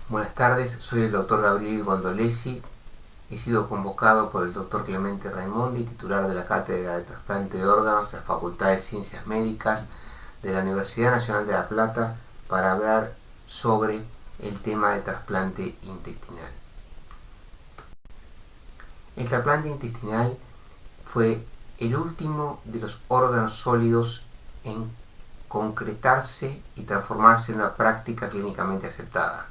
Buenas tardes, soy el doctor Gabriel Gondolesi. He sido convocado por el doctor Clemente Raimondi, titular de la Cátedra de Trasplante de Órganos de la Facultad de Ciencias Médicas de la Universidad Nacional de La Plata, para hablar sobre el tema de trasplante intestinal. El trasplante intestinal fue el último de los órganos sólidos en concretarse y transformarse en una práctica clínicamente aceptada.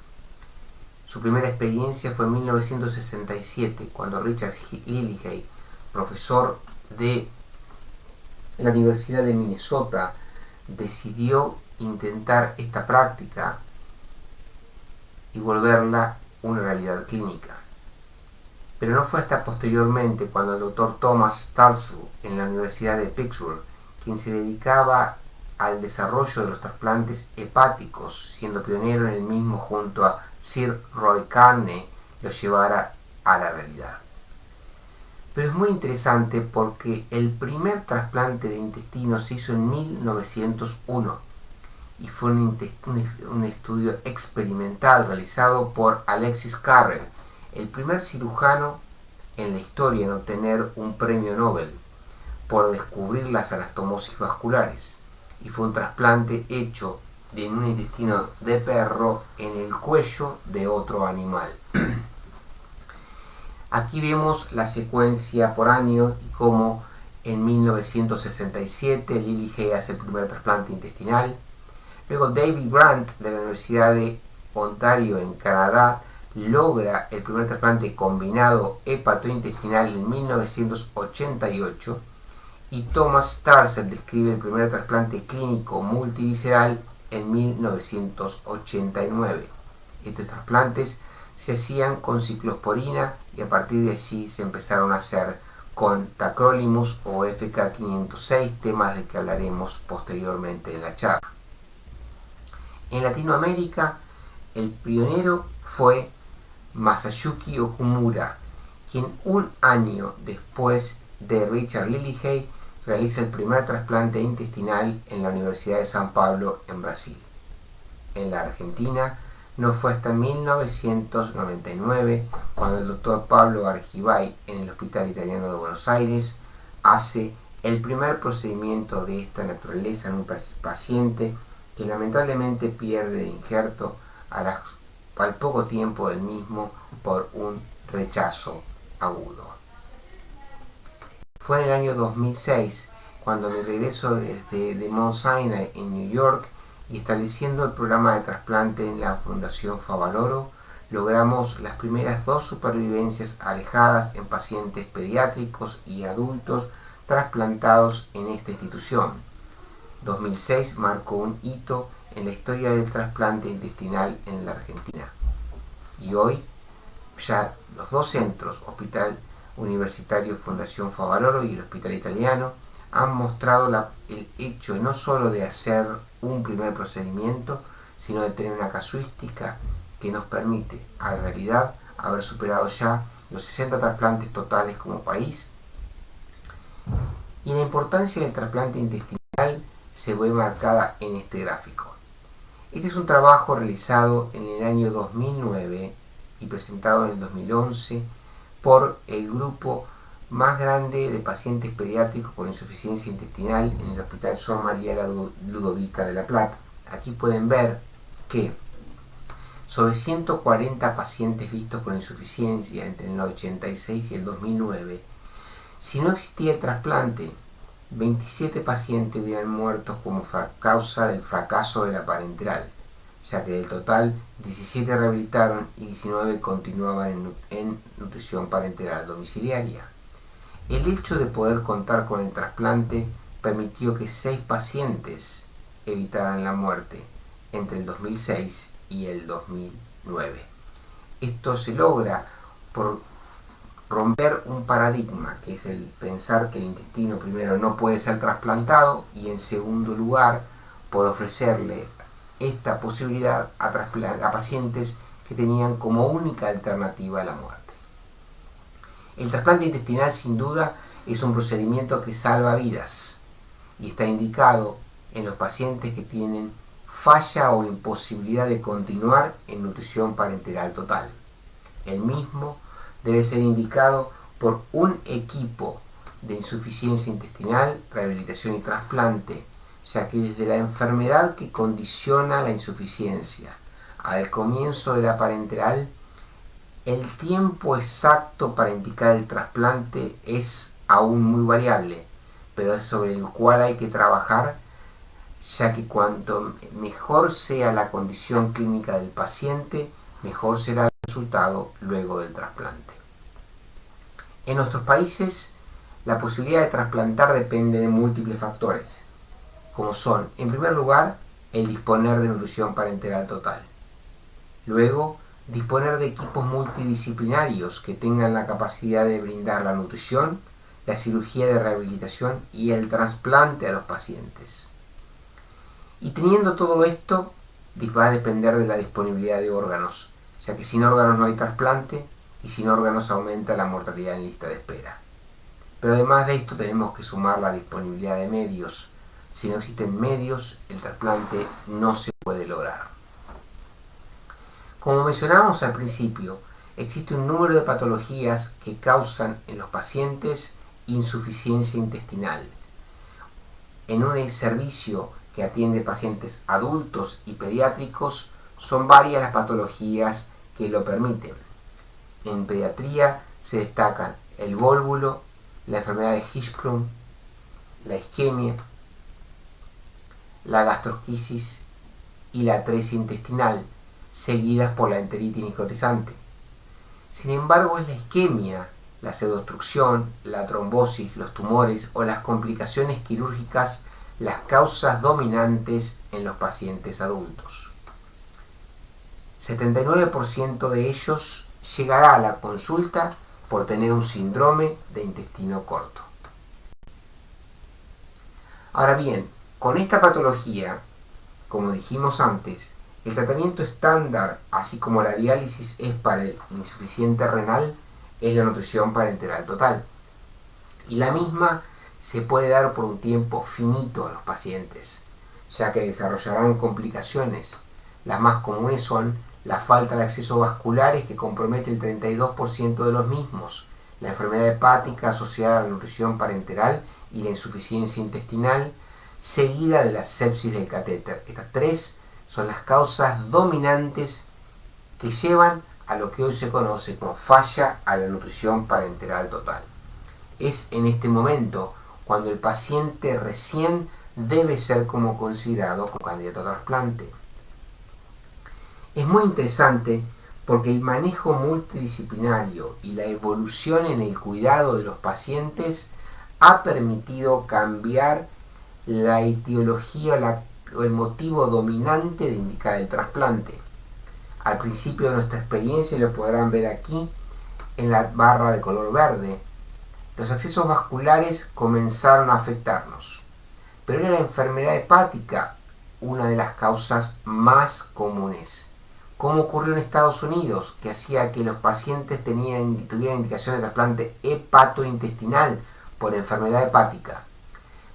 Su primera experiencia fue en 1967, cuando Richard Lillihay, profesor de la Universidad de Minnesota, decidió intentar esta práctica y volverla una realidad clínica. Pero no fue hasta posteriormente, cuando el doctor Thomas Starzl, en la Universidad de Pittsburgh, quien se dedicaba al desarrollo de los trasplantes hepáticos, siendo pionero en el mismo junto a Sir Roy Carney, lo llevara a la realidad. Pero es muy interesante porque el primer trasplante de intestino se hizo en 1901 y fue un estudio experimental realizado por Alexis Carrel, el primer cirujano en la historia en obtener un premio Nobel por descubrir las anastomosis vasculares, y fue un trasplante hecho en un intestino de perro en el cuello de otro animal. Aquí vemos la secuencia por año y cómo en 1967 Lillihay hace el primer trasplante intestinal. Luego David Grant, de la Universidad de Ontario en Canadá, logra el primer trasplante combinado hepatointestinal en 1988, y Thomas Starzl describe el primer trasplante clínico multivisceral en 1989. Estos trasplantes se hacían con ciclosporina y a partir de allí se empezaron a hacer con tacrolimus o FK506, temas de que hablaremos posteriormente en la charla. En Latinoamérica, el pionero fue Masayuki Okumura, quien un año después de Richard Lillihay realiza el primer trasplante intestinal en la Universidad de San Pablo, en Brasil. En la Argentina no fue hasta 1999 cuando el doctor Pablo Argibay, en el Hospital Italiano de Buenos Aires, hace el primer procedimiento de esta naturaleza en un paciente que lamentablemente pierde el injerto al poco tiempo del mismo por un rechazo agudo. Fue en el año 2006 cuando me regreso desde Mount Sinai en New York y estableciendo el programa de trasplante en la Fundación Favaloro, logramos las primeras 2 supervivencias alejadas en pacientes pediátricos y adultos trasplantados en esta institución. 2006 marcó un hito en la historia del trasplante intestinal en la Argentina. Y hoy ya los 2 centros, Hospital Universitario Fundación Favaloro y el Hospital Italiano, han mostrado el hecho no solo de hacer un primer procedimiento, sino de tener una casuística que nos permite, a la realidad, haber superado ya los 60 trasplantes totales como país. Y la importancia del trasplante intestinal se ve marcada en este gráfico. Este es un trabajo realizado en el año 2009 y presentado en el 2011 por el grupo más grande de pacientes pediátricos con insuficiencia intestinal en el Hospital Sor María Ludovica de La Plata. Aquí pueden ver que sobre 140 pacientes vistos con insuficiencia entre el 86 y el 2009, si no existía el trasplante, 27 pacientes hubieran muerto como causa del fracaso de la parenteral, ya que del total 17 rehabilitaron y 19 continuaban en nutrición parenteral domiciliaria. El hecho de poder contar con el trasplante permitió que 6 pacientes evitaran la muerte entre el 2006 y el 2009. Esto se logra por romper un paradigma, que es el pensar que el intestino primero no puede ser trasplantado, y en segundo lugar por ofrecerle esta posibilidad a pacientes que tenían como única alternativa la muerte. El trasplante intestinal sin duda es un procedimiento que salva vidas y está indicado en los pacientes que tienen falla o imposibilidad de continuar en nutrición parenteral total. El mismo debe ser indicado por un equipo de insuficiencia intestinal, rehabilitación y trasplante, ya que desde la enfermedad que condiciona la insuficiencia al comienzo de la parenteral, el tiempo exacto para indicar el trasplante es aún muy variable, pero es sobre el cual hay que trabajar, ya que cuanto mejor sea la condición clínica del paciente, mejor será el resultado luego del trasplante. En nuestros países, la posibilidad de trasplantar depende de múltiples factores, como son, en primer lugar, el disponer de nutrición parenteral total. Luego, disponer de equipos multidisciplinarios que tengan la capacidad de brindar la nutrición, la cirugía de rehabilitación y el trasplante a los pacientes. Y teniendo todo esto, va a depender de la disponibilidad de órganos, ya que sin órganos no hay trasplante y sin órganos aumenta la mortalidad en lista de espera. Pero además de esto tenemos que sumar la disponibilidad de medios. Si no existen medios, el trasplante no se puede lograr. Como mencionábamos al principio, existe un número de patologías que causan en los pacientes insuficiencia intestinal. En un servicio que atiende pacientes adultos y pediátricos, son varias las patologías que lo permiten. En pediatría se destacan el vólvulo, la enfermedad de Hirschsprung, la isquemia, la gastrosquisis y la atresia intestinal, seguidas por la enteritis necrotizante. Sin embargo, es la isquemia, la pseudoobstrucción, la trombosis, los tumores o las complicaciones quirúrgicas las causas dominantes en los pacientes adultos. 79% de ellos llegará a la consulta por tener un síndrome de intestino corto. Ahora bien, con esta patología, como dijimos antes, el tratamiento estándar, así como la diálisis es para el insuficiente renal, es la nutrición parenteral total. Y la misma se puede dar por un tiempo finito a los pacientes, ya que desarrollarán complicaciones. Las más comunes son la falta de acceso vasculares, que compromete el 32% de los mismos, la enfermedad hepática asociada a la nutrición parenteral y la insuficiencia intestinal, seguida de la sepsis del catéter. Estas tres son las causas dominantes que llevan a lo que hoy se conoce como falla a la nutrición parenteral total. Es en este momento cuando el paciente recién debe ser como considerado como candidato a trasplante. Es muy interesante porque el manejo multidisciplinario y la evolución en el cuidado de los pacientes ha permitido cambiar la etiología o el motivo dominante de indicar el trasplante. Al principio de nuestra experiencia, lo podrán ver aquí en la barra de color verde, los accesos vasculares comenzaron a afectarnos, pero era la enfermedad hepática una de las causas más comunes, como ocurrió en Estados Unidos, que hacía que los pacientes tuvieran indicación de trasplante hepatointestinal por enfermedad hepática.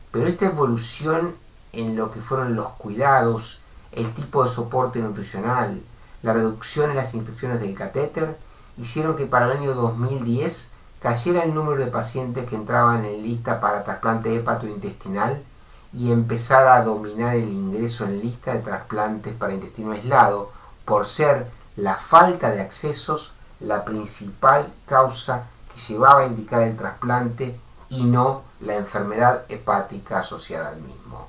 Pero esta evolución en lo que fueron los cuidados, el tipo de soporte nutricional, la reducción en las infecciones del catéter, hicieron que para el año 2010 cayera el número de pacientes que entraban en lista para trasplante hepatointestinal y empezara a dominar el ingreso en lista de trasplantes para intestino aislado, por ser la falta de accesos la principal causa que llevaba a indicar el trasplante y no la enfermedad hepática asociada al mismo.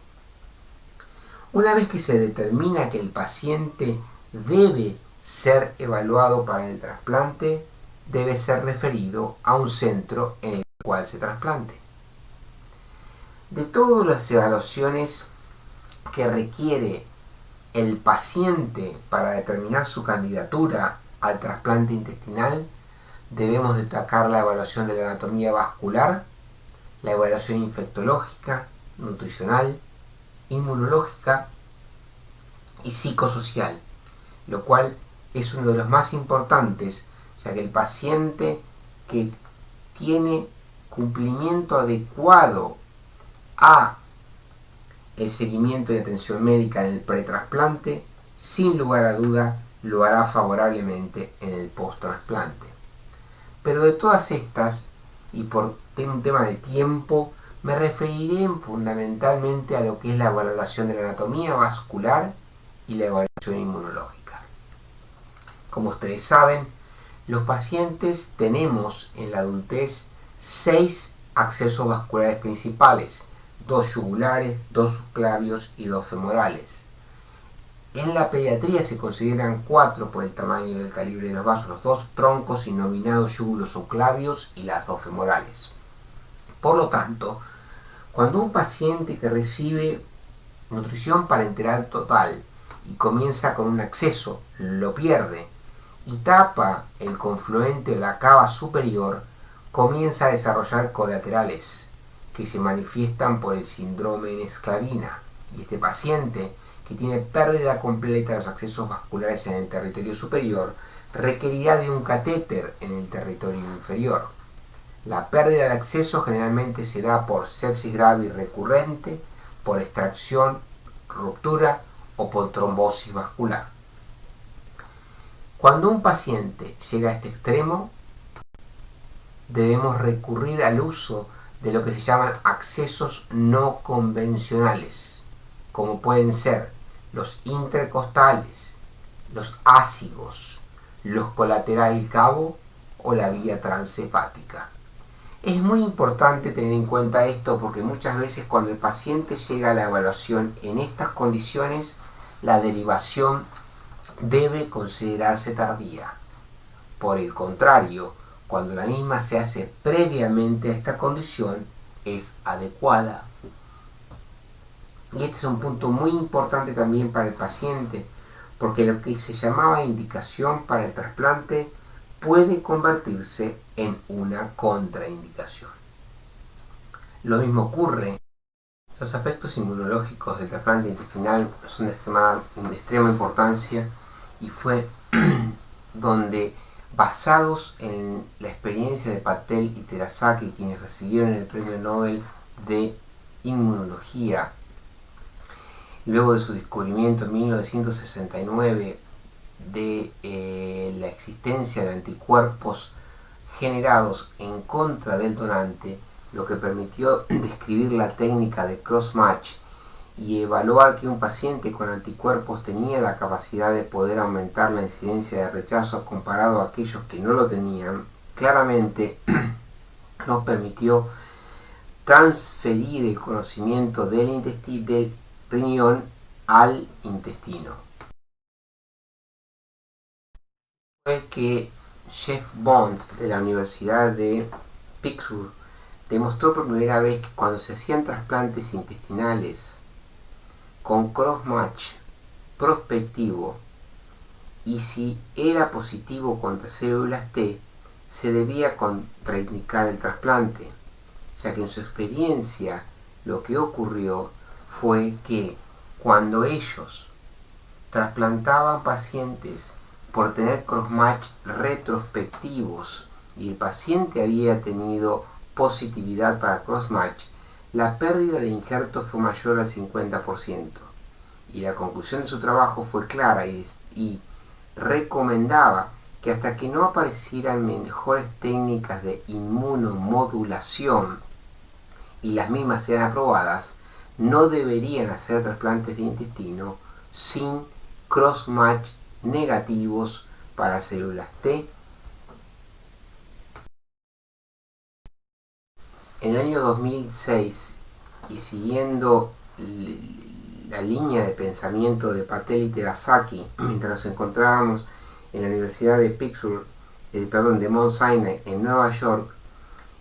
Una vez que se determina que el paciente debe ser evaluado para el trasplante, debe ser referido a un centro en el cual se trasplante. De todas las evaluaciones que requiere el paciente para determinar su candidatura al trasplante intestinal, debemos destacar la evaluación de la anatomía vascular, la evaluación infectológica, nutricional, inmunológica y psicosocial, lo cual es uno de los más importantes, ya que el paciente que tiene cumplimiento adecuado a el seguimiento y atención médica en el pretrasplante, sin lugar a duda, lo hará favorablemente en el post-trasplante. Pero de todas estas, y por un tema de tiempo, me referiré fundamentalmente a lo que es la valoración de la anatomía vascular y la evaluación inmunológica. Como ustedes saben, los pacientes tenemos en la adultez 6 accesos vasculares principales, 2 yugulares, 2 subclavios y 2 femorales. En la pediatría se consideran 4 por el tamaño del calibre de los vasos, los 2 troncos innominados yúgulos subclavios y las 2 femorales. Por lo tanto, cuando un paciente que recibe nutrición parenteral total y comienza con un acceso, lo pierde y tapa el confluente de la cava superior, comienza a desarrollar colaterales que se manifiestan por el síndrome de esclavina. Y este paciente, que tiene pérdida completa de los accesos vasculares en el territorio superior, requerirá de un catéter en el territorio inferior. La pérdida de acceso generalmente se da por sepsis grave y recurrente, por extracción, ruptura o por trombosis vascular. Cuando un paciente llega a este extremo, debemos recurrir al uso de lo que se llaman accesos no convencionales, como pueden ser los intercostales, los ácigos, los colateral cavo o la vía transhepática. Es muy importante tener en cuenta esto porque muchas veces cuando el paciente llega a la evaluación en estas condiciones, la derivación debe considerarse tardía. Por el contrario, cuando la misma se hace previamente a esta condición, es adecuada. Y este es un punto muy importante también para el paciente, porque lo que se llamaba indicación para el trasplante puede convertirse en una contraindicación. Lo mismo ocurre. Los aspectos inmunológicos del trasplante intestinal son de extrema importancia y fue donde, basados en la experiencia de Patel y Terasaki, quienes recibieron el Premio Nobel de Inmunología, luego de su descubrimiento en 1969 de la existencia de anticuerpos generados en contra del donante, lo que permitió describir la técnica de cross-match y evaluar que un paciente con anticuerpos tenía la capacidad de poder aumentar la incidencia de rechazo comparado a aquellos que no lo tenían, claramente nos permitió transferir el conocimiento del riñón al intestino. Fue que Jeff Bond de la Universidad de Pittsburgh demostró por primera vez que cuando se hacían trasplantes intestinales con cross-match prospectivo y si era positivo contra células T, se debía contraindicar el trasplante, ya que en su experiencia lo que ocurrió fue que cuando ellos trasplantaban pacientes por tener cross-match retrospectivos y el paciente había tenido positividad para cross-match, la pérdida de injertos fue mayor al 50%. Y la conclusión de su trabajo fue clara y recomendaba que hasta que no aparecieran mejores técnicas de inmunomodulación y las mismas sean aprobadas, no deberían hacer trasplantes de intestino sin cross-match negativos para células T. En el año 2006, y siguiendo la línea de pensamiento de Patel y Terasaki, mientras nos encontrábamos en la Universidad de Pittsburgh, de Mount Sinai, en Nueva York,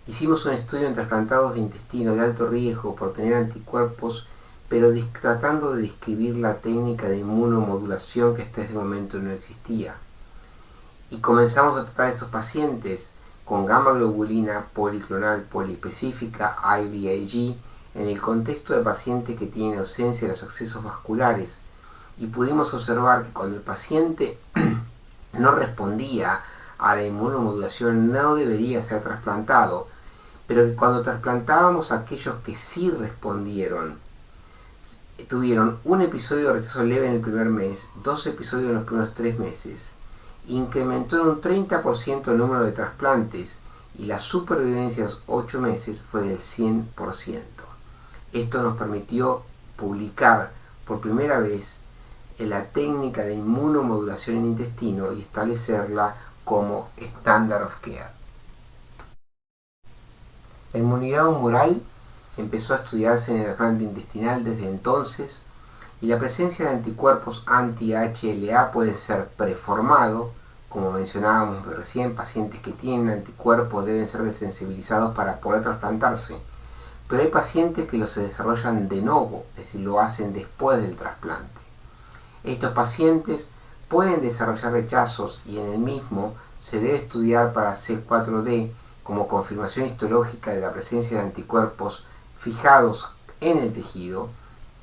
hicimos un estudio en trasplantados de intestino de alto riesgo por tener anticuerpos, pero tratando de describir la técnica de inmunomodulación que hasta ese momento no existía. Y comenzamos a tratar a estos pacientes con gamma globulina policlonal poliespecífica, IVIG, en el contexto de pacientes que tienen ausencia de los accesos vasculares, y pudimos observar que cuando el paciente no respondía a la inmunomodulación no debería ser trasplantado, pero que cuando trasplantábamos a aquellos que sí respondieron, tuvieron un episodio de rechazo leve en el primer mes, 2 episodios en los primeros 3 meses, incrementó en un 30% el número de trasplantes y la supervivencia a los 8 meses fue del 100%. Esto nos permitió publicar por primera vez en la técnica de inmunomodulación en intestino y establecerla como standard of care. La inmunidad humoral empezó a estudiarse en el trasplante intestinal desde entonces y la presencia de anticuerpos anti-HLA puede ser preformado, como mencionábamos recién, pacientes que tienen anticuerpos deben ser desensibilizados para poder trasplantarse, pero hay pacientes que los se desarrollan de novo, es decir, lo hacen después del trasplante. Estos pacientes pueden desarrollar rechazos y en el mismo se debe estudiar para C4D como confirmación histológica de la presencia de anticuerpos fijados en el tejido,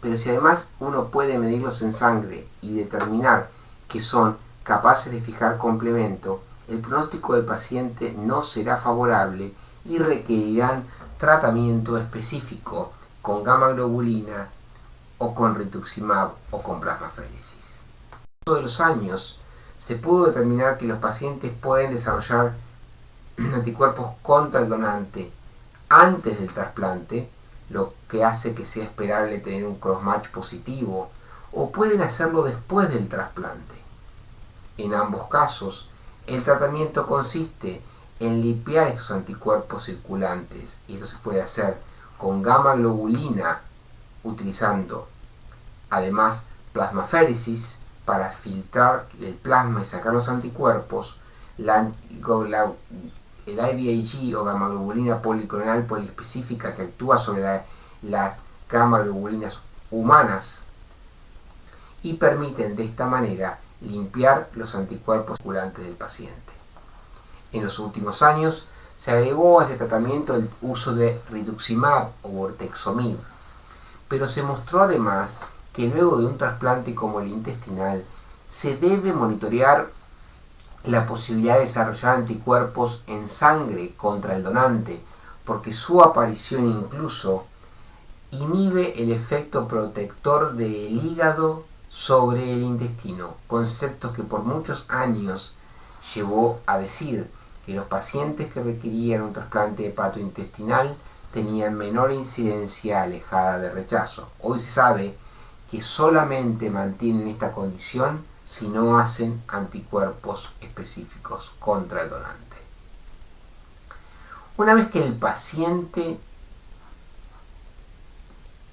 pero si además uno puede medirlos en sangre y determinar que son capaces de fijar complemento, el pronóstico del paciente no será favorable y requerirán tratamiento específico con gamma globulina o con rituximab o con plasmaféresis. Todos los años se pudo determinar que los pacientes pueden desarrollar anticuerpos contra el donante antes del trasplante, lo que hace que sea esperable tener un crossmatch positivo, o pueden hacerlo después del trasplante. En ambos casos, el tratamiento consiste en limpiar estos anticuerpos circulantes, y esto se puede hacer con gamma globulina, utilizando además plasmaféresis para filtrar el plasma y sacar los anticuerpos, el IVIG o gamma globulina policlonal poliespecífica que actúa sobre las gamma globulinas humanas y permiten de esta manera limpiar los anticuerpos circulantes del paciente. En los últimos años se agregó a este tratamiento el uso de rituximab o bortezomib, pero se mostró además que luego de un trasplante como el intestinal se debe monitorear la posibilidad de desarrollar anticuerpos en sangre contra el donante, porque su aparición incluso inhibe el efecto protector del hígado sobre el intestino, concepto que por muchos años llevó a decir que los pacientes que requerían un trasplante hepatointestinal tenían menor incidencia alejada de rechazo. Hoy se sabe que solamente mantienen esta condición si no hacen anticuerpos específicos contra el donante. Una vez que el paciente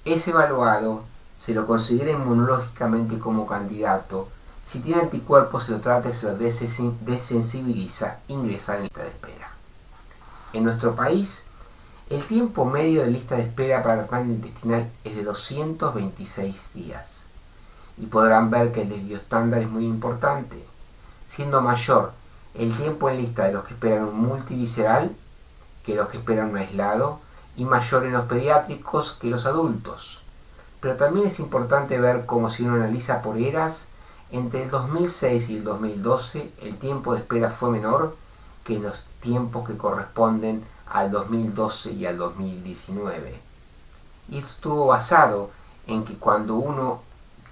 es evaluado, se lo considera inmunológicamente como candidato. Si tiene anticuerpos, se lo trata y se lo desensibiliza, ingresa en lista de espera. En nuestro país, el tiempo medio de lista de espera para el trasplante intestinal es de 226 días. Y podrán ver que el desvío estándar es muy importante, siendo mayor el tiempo en lista de los que esperan un multivisceral que los que esperan un aislado, y mayor en los pediátricos que los adultos. Pero también es importante ver cómo, si uno analiza por eras, entre el 2006 y el 2012 el tiempo de espera fue menor que en los tiempos que corresponden al 2012 y al 2019. Y esto estuvo basado en que cuando uno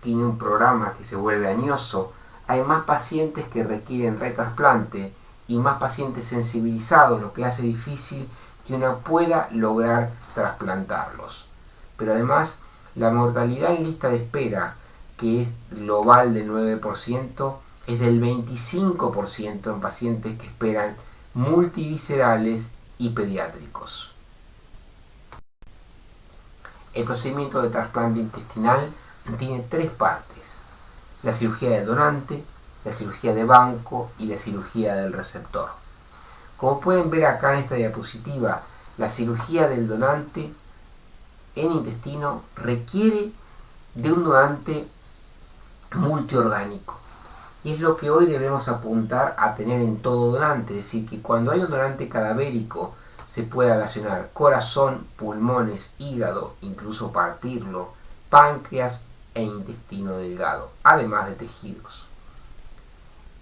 tiene un programa que se vuelve añoso, hay más pacientes que requieren retrasplante y más pacientes sensibilizados, lo que hace difícil que uno pueda lograr trasplantarlos. Pero además, la mortalidad en lista de espera, que es global del 9%, es del 25% en pacientes que esperan multiviscerales y pediátricos. El procedimiento de trasplante intestinal tiene 3 partes: la cirugía del donante, la cirugía de banco y la cirugía del receptor. Como pueden ver acá en esta diapositiva, la cirugía del donante en intestino requiere de un donante multiorgánico. Y es lo que hoy debemos apuntar a tener en todo donante, es decir, que cuando hay un donante cadavérico se pueda relacionar corazón, pulmones, hígado, incluso partirlo, páncreas e intestino delgado, además de tejidos.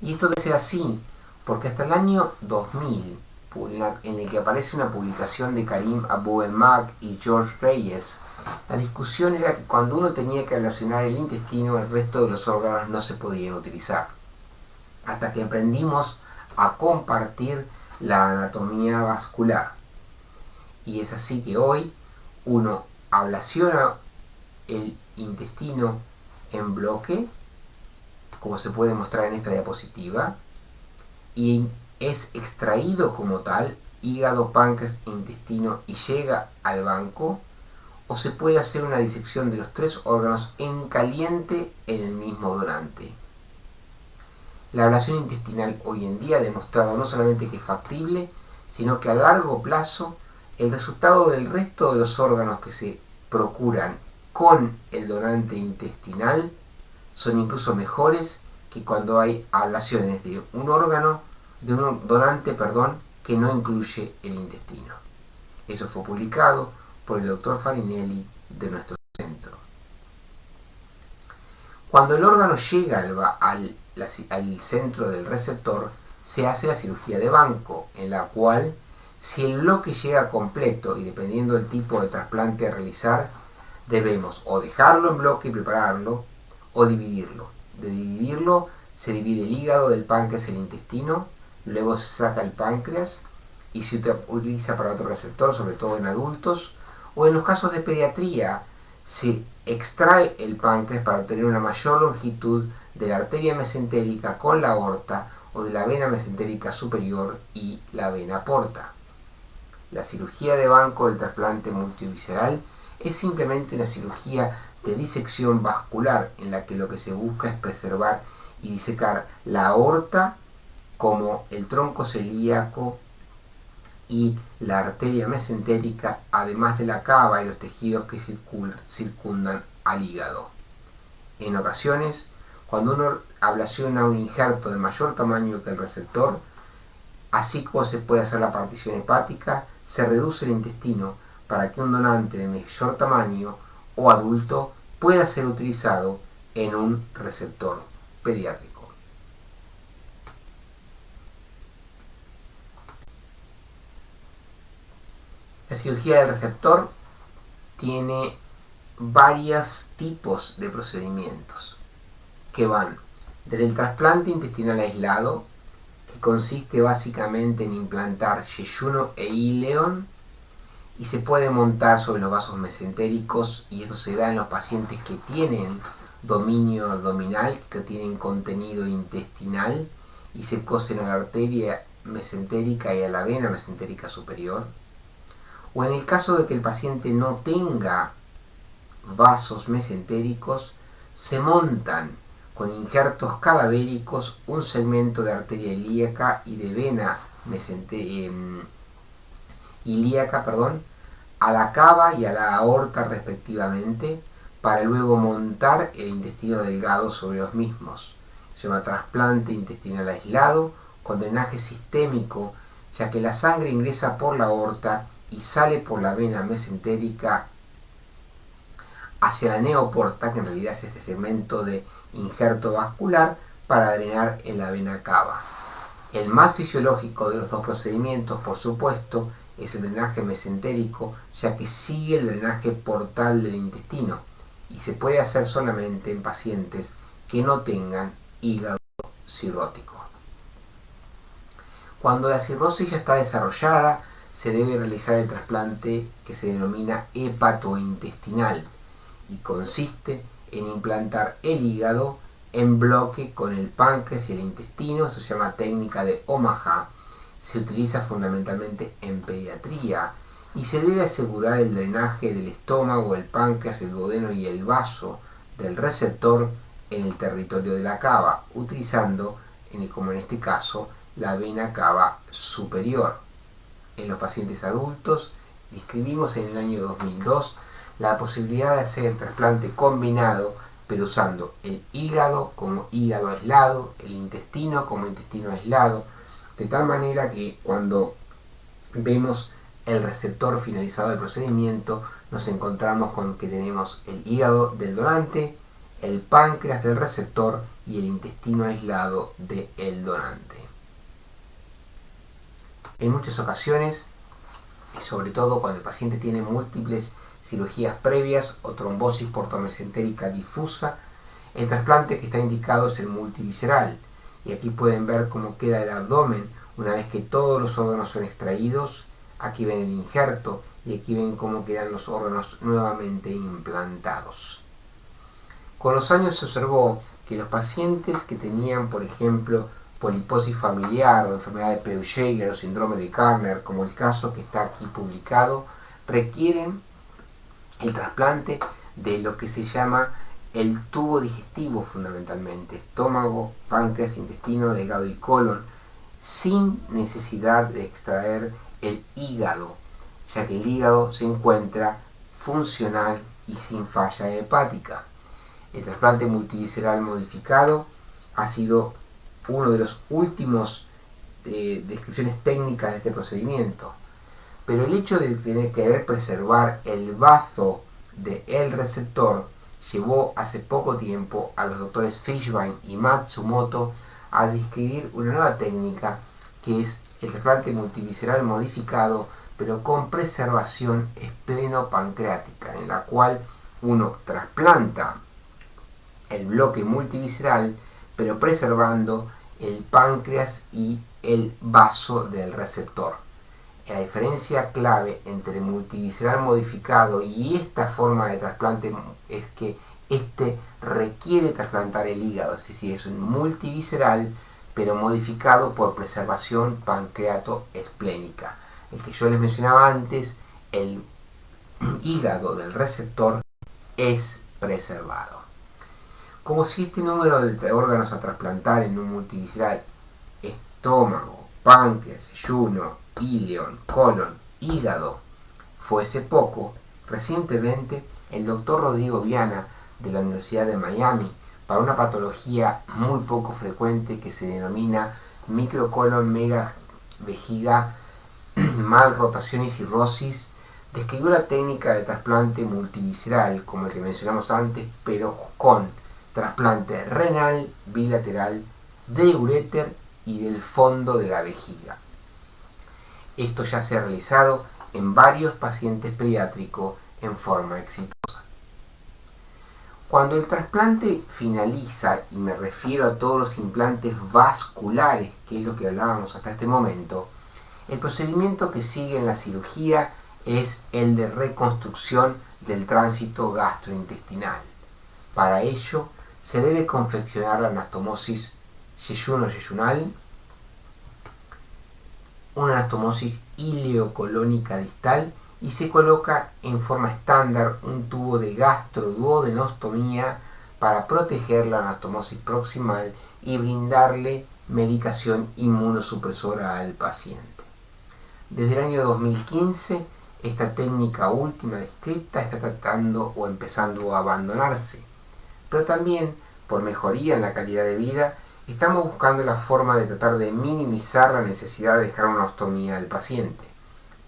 Y esto debe ser así, porque hasta el año 2000 en el que aparece una publicación de Karim Abu el-Mak y George Reyes, la discusión era que cuando uno tenía que relacionar el intestino, el resto de los órganos no se podían utilizar, hasta que aprendimos a compartir la anatomía vascular. Y es así que hoy uno ablaciona el intestino en bloque, como se puede mostrar en esta diapositiva, y es extraído como tal, hígado, páncreas e intestino, y llega al banco, o se puede hacer una disección de los tres órganos en caliente en el mismo donante. La ablación intestinal hoy en día ha demostrado no solamente que es factible, sino que a largo plazo el resultado del resto de los órganos que se procuran con el donante intestinal son incluso mejores que cuando hay ablaciones de un donante, que no incluye el intestino. Eso fue publicado por el doctor Farinelli de nuestro centro. Cuando el órgano llega al centro del receptor, se hace la cirugía de banco, en la cual, si el bloque llega completo y dependiendo del tipo de trasplante a realizar, debemos o dejarlo en bloque y prepararlo, o dividirlo. De dividirlo, se divide el hígado del páncreas y el intestino, luego se saca el páncreas y se utiliza para otro receptor, sobre todo en adultos, o en los casos de pediatría, se extrae el páncreas para obtener una mayor longitud de la arteria mesentérica con la aorta o de la vena mesentérica superior y la vena porta. La cirugía de banco del trasplante multivisceral es simplemente una cirugía de disección vascular en la que lo que se busca es preservar y disecar la aorta como el tronco celíaco y la arteria mesentérica, además de la cava y los tejidos que circundan al hígado. En ocasiones, cuando uno ablaciona un injerto de mayor tamaño que el receptor, así como se puede hacer la partición hepática, se reduce el intestino para que un donante de mayor tamaño o adulto pueda ser utilizado en un receptor pediátrico. La cirugía del receptor tiene varios tipos de procedimientos que van desde el trasplante intestinal aislado, que consiste básicamente en implantar yeyuno e ileón y se puede montar sobre los vasos mesentéricos, y esto se da en los pacientes que tienen dominio abdominal, que tienen contenido intestinal y se cosen a la arteria mesentérica y a la vena mesentérica superior. O en el caso de que el paciente no tenga vasos mesentéricos, se montan con injertos cadavéricos un segmento de arteria ilíaca y de vena ilíaca, a la cava y a la aorta respectivamente, para luego montar el intestino delgado sobre los mismos. Se llama trasplante intestinal aislado con drenaje sistémico, ya que la sangre ingresa por la aorta y sale por la vena mesentérica hacia la neoporta, que en realidad es este segmento de injerto vascular, para drenar en la vena cava. El más fisiológico de los dos procedimientos, por supuesto, es el drenaje mesentérico, ya que sigue el drenaje portal del intestino y se puede hacer solamente en pacientes que no tengan hígado cirrótico. Cuando la cirrosis ya está desarrollada, se debe realizar el trasplante que se denomina hepatointestinal y consiste en implantar el hígado en bloque con el páncreas y el intestino. Eso se llama técnica de Omaha. Se utiliza fundamentalmente en pediatría y se debe asegurar el drenaje del estómago, el páncreas, el duodeno y el vaso del receptor en el territorio de la cava, utilizando, como en este caso, la vena cava superior. En los pacientes adultos, describimos en el año 2002 la posibilidad de hacer el trasplante combinado, pero usando el hígado como hígado aislado, el intestino como intestino aislado, de tal manera que cuando vemos el receptor finalizado del procedimiento, nos encontramos con que tenemos el hígado del donante, el páncreas del receptor y el intestino aislado del donante. En muchas ocasiones, y sobre todo cuando el paciente tiene múltiples cirugías previas o trombosis portomesentérica difusa, el trasplante que está indicado es el multivisceral. Y aquí pueden ver cómo queda el abdomen una vez que todos los órganos son extraídos. Aquí ven el injerto y aquí ven cómo quedan los órganos nuevamente implantados. Con los años se observó que los pacientes que tenían, por ejemplo, poliposis familiar o enfermedad de Peutz-Jeghers o síndrome de Karner, como el caso que está aquí publicado, requieren el trasplante de lo que se llama el tubo digestivo fundamentalmente, estómago, páncreas, intestino, hígado y colon, sin necesidad de extraer el hígado, ya que el hígado se encuentra funcional y sin falla hepática. El trasplante multivisceral modificado ha sido uno de los últimos descripciones técnicas de este procedimiento, pero el hecho de querer preservar el bazo del receptor llevó hace poco tiempo a los doctores Fishbein y Matsumoto a describir una nueva técnica que es el trasplante multivisceral modificado, pero con preservación esplenopancreática, en la cual uno trasplanta el bloque multivisceral, pero preservando el páncreas y el vaso del receptor. La diferencia clave entre el multivisceral modificado y esta forma de trasplante es que este requiere trasplantar el hígado, es decir, es un multivisceral pero modificado por preservación pancreato-esplénica. El que yo les mencionaba antes, el hígado del receptor es preservado. Como si este número de órganos a trasplantar en un multivisceral, estómago, páncreas, yeyuno, íleon, colon, hígado, fuese poco, recientemente el doctor Rodrigo Viana de la Universidad de Miami, para una patología muy poco frecuente que se denomina microcolon mega vejiga mal rotación y cirrosis, describió la técnica de trasplante multivisceral, como el que mencionamos antes, pero con trasplante renal bilateral de uréter y del fondo de la vejiga. Esto ya se ha realizado en varios pacientes pediátricos en forma exitosa. Cuando el trasplante finaliza, y me refiero a todos los implantes vasculares, que es lo que hablábamos hasta este momento, el procedimiento que sigue en la cirugía es el de reconstrucción del tránsito gastrointestinal. Para ello, se debe confeccionar la anastomosis yeyuno-yeyunal, una anastomosis ileocolónica distal, y se coloca en forma estándar un tubo de gastroduodenostomía para proteger la anastomosis proximal y brindarle medicación inmunosupresora al paciente. Desde el año 2015, esta técnica última descrita está tratando o empezando a abandonarse, pero también, por mejoría en la calidad de vida, estamos buscando la forma de tratar de minimizar la necesidad de dejar una ostomía al paciente.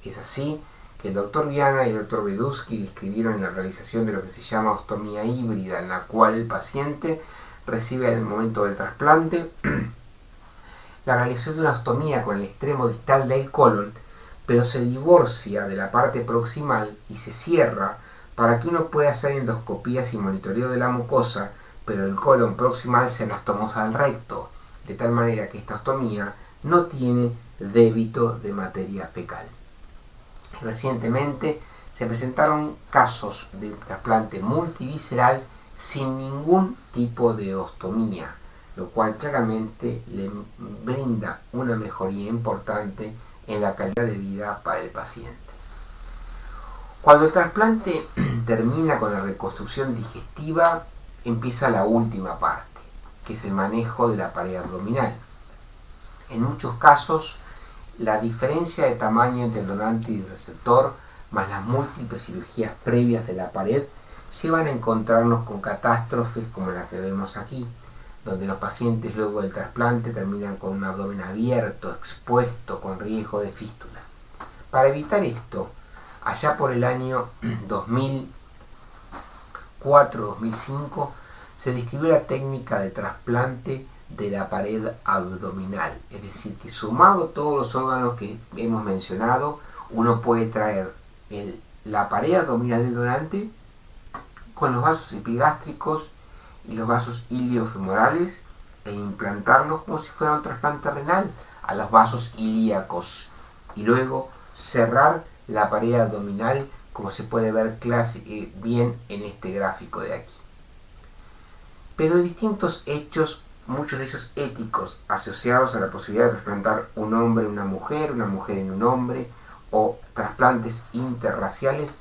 Es así que el doctor Viana y el doctor Bedusky describieron en la realización de lo que se llama ostomía híbrida, en la cual el paciente recibe en el momento del trasplante la realización de una ostomía con el extremo distal del colon, pero se divorcia de la parte proximal y se cierra para que uno pueda hacer endoscopías y monitoreo de la mucosa, pero el colon proximal se anastomosa al recto, de tal manera que esta ostomía no tiene débito de materia fecal. Recientemente se presentaron casos de trasplante multivisceral sin ningún tipo de ostomía, lo cual claramente le brinda una mejoría importante en la calidad de vida para el paciente. Cuando el trasplante termina con la reconstrucción digestiva, empieza la última parte, que es el manejo de la pared abdominal. En muchos casos, la diferencia de tamaño entre el donante y el receptor, más las múltiples cirugías previas de la pared, llevan a encontrarnos con catástrofes como la que vemos aquí, donde los pacientes luego del trasplante terminan con un abdomen abierto, expuesto, con riesgo de fístula. Para evitar esto, allá por el año 2004-2005, se describió la técnica de trasplante de la pared abdominal. Es decir, que sumado todos los órganos que hemos mencionado, uno puede traer la pared abdominal del donante con los vasos epigástricos y los vasos iliofemorales e implantarlos como si fuera un trasplante renal a los vasos ilíacos y luego cerrar la pared abdominal como se puede ver bien en este gráfico de aquí. Pero hay distintos hechos, muchos de ellos éticos, asociados a la posibilidad de trasplantar un hombre en una mujer en un hombre, o trasplantes interraciales,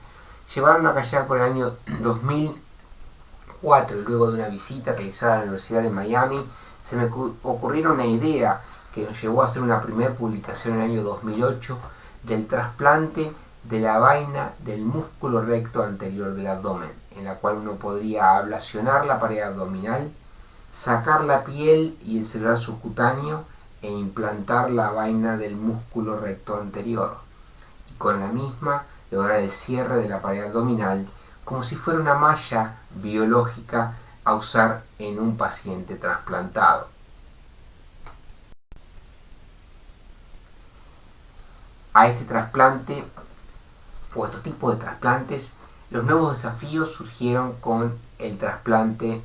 llevaron a callar por el año 2004, y luego de una visita realizada a la Universidad de Miami, se me ocurrió una idea que nos llevó a hacer una primera publicación en el año 2008 del trasplante de la vaina del músculo recto anterior del abdomen, en la cual uno podría ablacionar la pared abdominal, sacar la piel y el celular subcutáneo e implantar la vaina del músculo recto anterior, y con la misma lograr el cierre de la pared abdominal como si fuera una malla biológica a usar en un paciente trasplantado. A este trasplante o estos tipos de trasplantes, los nuevos desafíos surgieron con el trasplante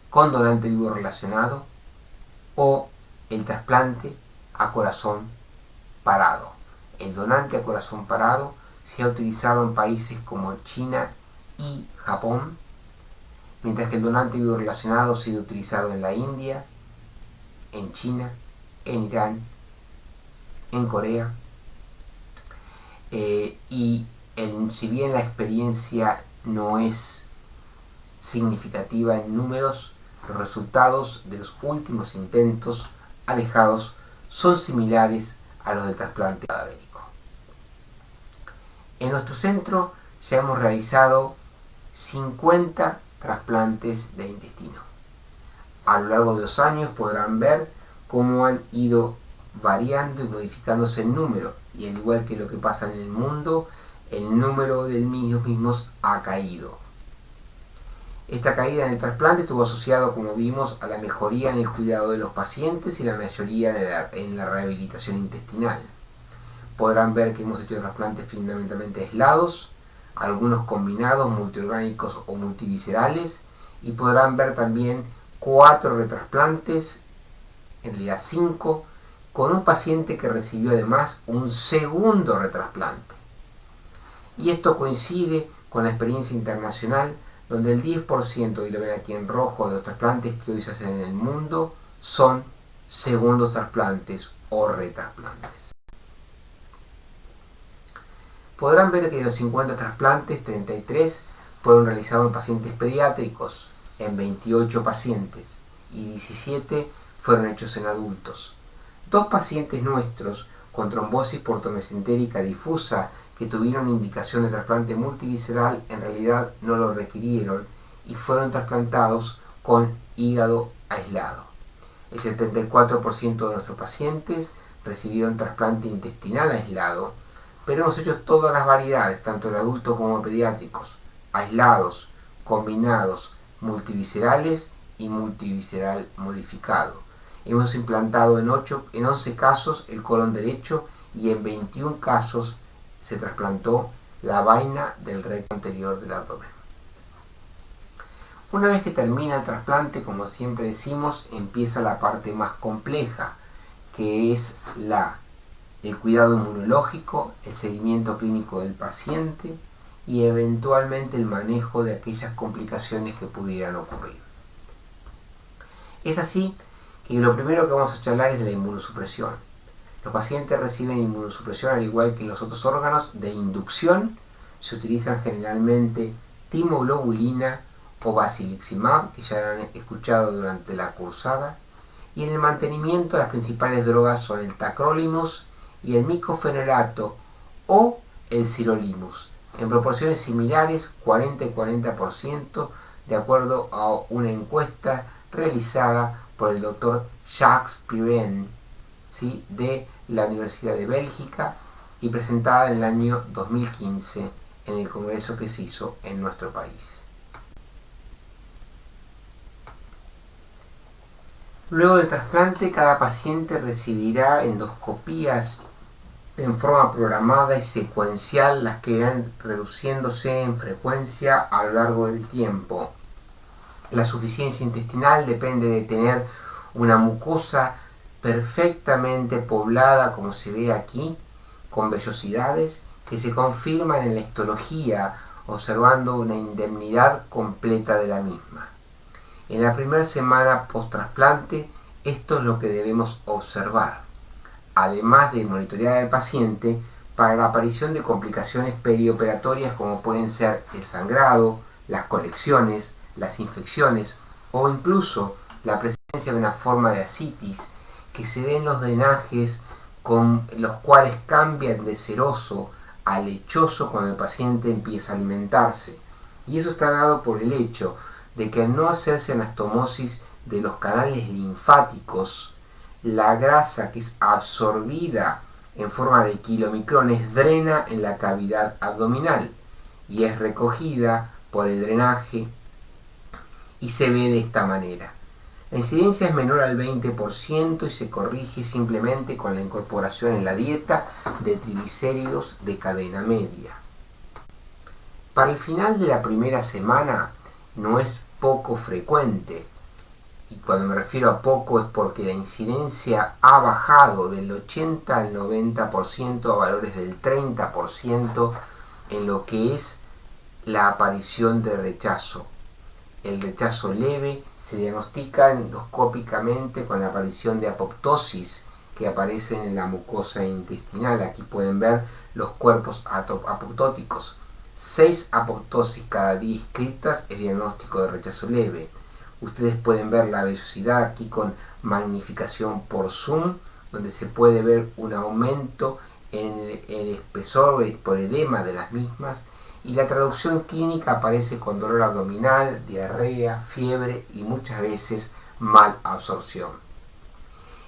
con donante vivo relacionado o el trasplante a corazón parado. El donante a corazón parado se ha utilizado en países como China y Japón, mientras que el donante vivo relacionado ha sido utilizado en la India, en China, en Irán, en Corea, y si bien la experiencia no es significativa en números, los resultados de los últimos intentos alejados son similares a los del trasplante cadavérico. En nuestro centro ya hemos realizado 50 trasplantes de intestino. A lo largo de los años podrán ver cómo han ido variando y modificándose el número, y al igual que lo que pasa en el mundo, el número de ellos mismos ha caído. Esta caída en el trasplante estuvo asociado, como vimos, a la mejoría en el cuidado de los pacientes y la mejoría en la rehabilitación intestinal. Podrán ver que hemos hecho trasplantes fundamentalmente aislados, algunos combinados, multiorgánicos o multiviscerales, y podrán ver también 4 retrasplantes, en realidad 5, con un paciente que recibió además un segundo retrasplante. Y esto coincide con la experiencia internacional, donde el 10%, y lo ven aquí en rojo, de los trasplantes que hoy se hacen en el mundo son segundos trasplantes o retrasplantes. Podrán ver que de los 50 trasplantes, 33 fueron realizados en pacientes pediátricos, en 28 pacientes, y 17 fueron hechos en adultos. 2 pacientes nuestros con trombosis portomesentérica difusa que tuvieron indicación de trasplante multivisceral en realidad no lo requirieron y fueron trasplantados con hígado aislado. El 74% de nuestros pacientes recibieron trasplante intestinal aislado, pero hemos hecho todas las variedades, tanto en adultos como pediátricos, aislados, combinados, multiviscerales y multivisceral modificado. Hemos implantado en 11 casos el colon derecho y en 21 casos se trasplantó la vaina del recto anterior del abdomen. Una vez que termina el trasplante, como siempre decimos, empieza la parte más compleja, que es el cuidado inmunológico, el seguimiento clínico del paciente y eventualmente el manejo de aquellas complicaciones que pudieran ocurrir. Es así que lo primero que vamos a charlar es de la inmunosupresión. Los pacientes reciben inmunosupresión al igual que los otros órganos de inducción. Se utilizan generalmente timoglobulina o basiliximab, que ya han escuchado durante la cursada. Y en el mantenimiento las principales drogas son el tacrolimus y el micofenolato o el sirolimus, en proporciones similares, 40 y 40%, de acuerdo a una encuesta realizada por el doctor Jacques Pirenne, ¿sí?, de la Universidad de Bélgica y presentada en el año 2015 en el congreso que se hizo en nuestro país. Luego del trasplante, cada paciente recibirá endoscopías en forma programada y secuencial, las que irán reduciéndose en frecuencia a lo largo del tiempo. La suficiencia intestinal depende de tener una mucosa perfectamente poblada, como se ve aquí, con vellosidades que se confirman en la histología, observando una indemnidad completa de la misma. En la primera semana post-trasplante, esto es lo que debemos observar, además de monitorear al paciente para la aparición de complicaciones perioperatorias como pueden ser el sangrado, las colecciones, las infecciones o incluso la presencia de una forma de ascitis que se ve en los drenajes, con los cuales cambian de seroso a lechoso cuando el paciente empieza a alimentarse. Y eso está dado por el hecho de que al no hacerse anastomosis de los canales linfáticos, la grasa que es absorbida en forma de kilomicrones drena en la cavidad abdominal y es recogida por el drenaje y se ve de esta manera. La incidencia es menor al 20% y se corrige simplemente con la incorporación en la dieta de triglicéridos de cadena media. Para el final de la primera semana no es poco frecuente, y cuando me refiero a poco es porque la incidencia ha bajado del 80 al 90% a valores del 30% en lo que es la aparición de rechazo. El rechazo leve se diagnostica endoscópicamente con la aparición de apoptosis que aparecen en la mucosa intestinal. Aquí pueden ver los cuerpos apoptóticos. 6 apoptosis cada 10 inscritas es diagnóstico de rechazo leve. Ustedes pueden ver la vellosidad aquí con magnificación por zoom, donde se puede ver un aumento en el espesor por edema de las mismas, y la traducción clínica aparece con dolor abdominal, diarrea, fiebre y muchas veces mal absorción.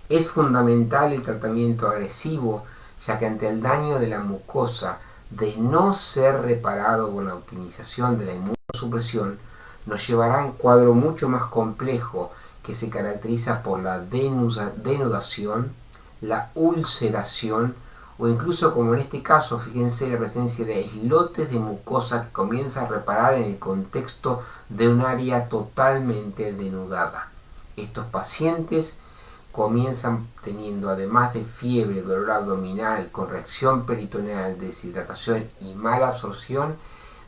Es fundamental el tratamiento agresivo, ya que ante el daño de la mucosa de no ser reparado con la optimización de la inmunosupresión, nos llevará a un cuadro mucho más complejo que se caracteriza por la denudación, la ulceración o incluso, como en este caso, fíjense la presencia de islotes de mucosa que comienza a reparar en el contexto de un área totalmente denudada. Estos pacientes comienzan teniendo, además de fiebre, dolor abdominal, con reacción peritoneal, deshidratación y mala absorción,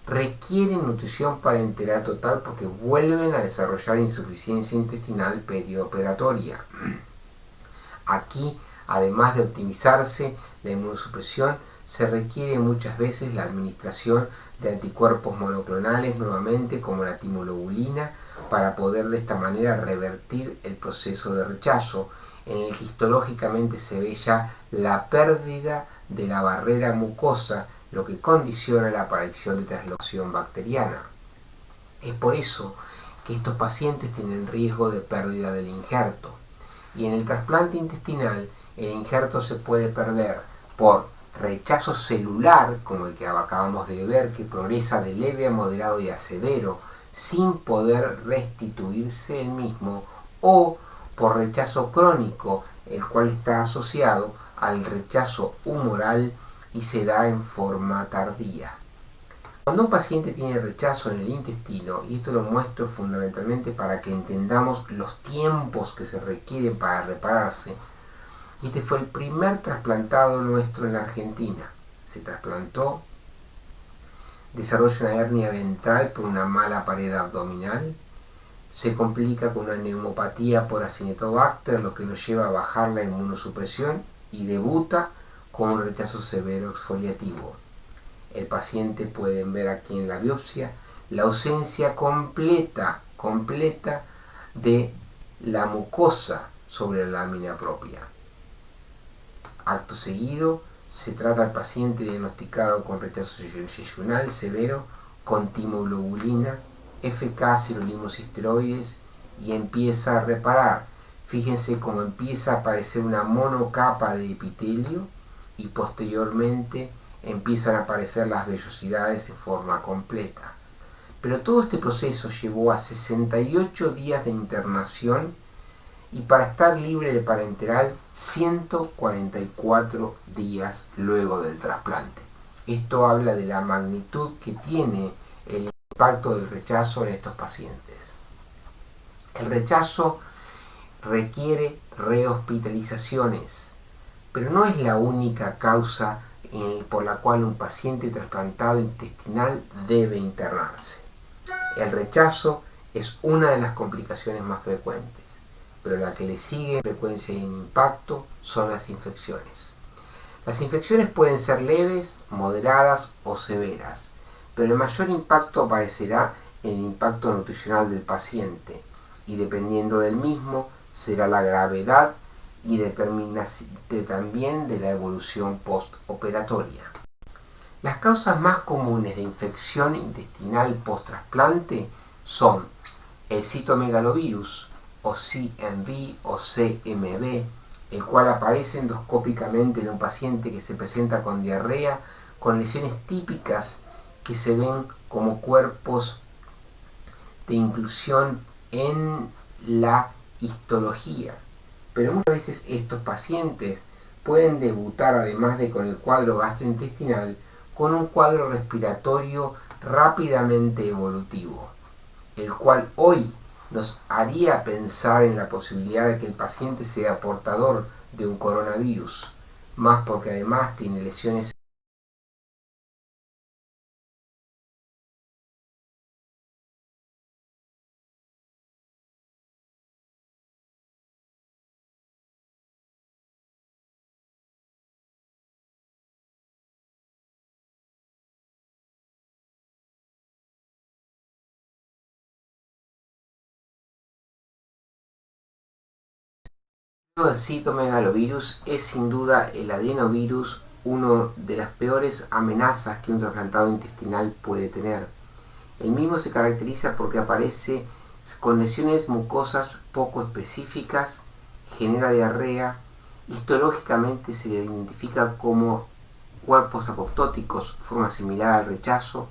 requieren nutrición parenteral total porque vuelven a desarrollar insuficiencia intestinal perioperatoria. Aquí, además de optimizarse la inmunosupresión, se requiere muchas veces la administración de anticuerpos monoclonales nuevamente como la timoglobulina para poder de esta manera revertir el proceso de rechazo en el que histológicamente se ve ya la pérdida de la barrera mucosa, lo que condiciona la aparición de translocación bacteriana. Es por eso que estos pacientes tienen riesgo de pérdida del injerto. Y en el trasplante intestinal, el injerto se puede perder por rechazo celular, como el que acabamos de ver, que progresa de leve a moderado y a severo, sin poder restituirse el mismo, o por rechazo crónico, el cual está asociado al rechazo humoral y se da en forma tardía. Cuando un paciente tiene rechazo en el intestino, y esto lo muestro fundamentalmente para que entendamos los tiempos que se requieren para repararse, este fue el primer trasplantado nuestro en la Argentina. Se trasplantó, desarrolla una hernia ventral por una mala pared abdominal, se complica con una neumopatía por Acinetobacter, lo que nos lleva a bajar la inmunosupresión y debuta con un rechazo severo exfoliativo. El paciente, pueden ver aquí en la biopsia, la ausencia completa de la mucosa sobre la lámina propia. Acto seguido, se trata al paciente diagnosticado con rechazo yeyunal severo, con timoglobulina, FK, sirolimus y esteroides, y empieza a reparar. Fíjense cómo empieza a aparecer una monocapa de epitelio y posteriormente empiezan a aparecer las vellosidades de forma completa. Pero todo este proceso llevó a 68 días de internación y para estar libre de parenteral 144 días luego del trasplante. Esto habla de la magnitud que tiene el impacto del rechazo en estos pacientes. El rechazo requiere rehospitalizaciones, pero no es la única causa por la cual un paciente trasplantado intestinal debe internarse. El rechazo es una de las complicaciones más frecuentes, pero la que le sigue en frecuencia y en impacto son las infecciones. Las infecciones pueden ser leves, moderadas o severas, pero el mayor impacto aparecerá en el impacto nutricional del paciente y dependiendo del mismo será la gravedad y también de la evolución postoperatoria. Las causas más comunes de infección intestinal post-trasplante son el citomegalovirus o CMV o CMV, el cual aparece endoscópicamente en un paciente que se presenta con diarrea, con lesiones típicas que se ven como cuerpos de inclusión en la histología. Pero muchas veces estos pacientes pueden debutar, además de con el cuadro gastrointestinal, con un cuadro respiratorio rápidamente evolutivo, el cual hoy nos haría pensar en la posibilidad de que el paciente sea portador de un coronavirus, más porque además tiene lesiones. El citomegalovirus es sin duda el adenovirus, una de las peores amenazas que un trasplantado intestinal puede tener. El mismo se caracteriza porque aparece con lesiones mucosas poco específicas, genera diarrea, histológicamente se le identifica como cuerpos apoptóticos, forma similar al rechazo.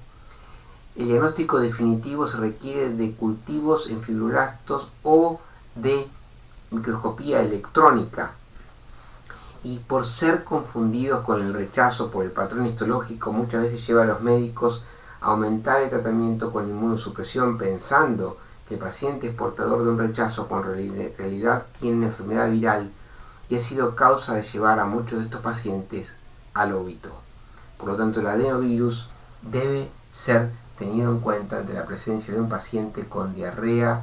El diagnóstico definitivo se requiere de cultivos en fibroblastos o de microscopía electrónica, y por ser confundidos con el rechazo por el patrón histológico muchas veces lleva a los médicos a aumentar el tratamiento con inmunosupresión pensando que el paciente es portador de un rechazo cuando en realidad tiene una enfermedad viral y ha sido causa de llevar a muchos de estos pacientes al óbito. Por lo tanto, el adenovirus debe ser tenido en cuenta ante la presencia de un paciente con diarrea,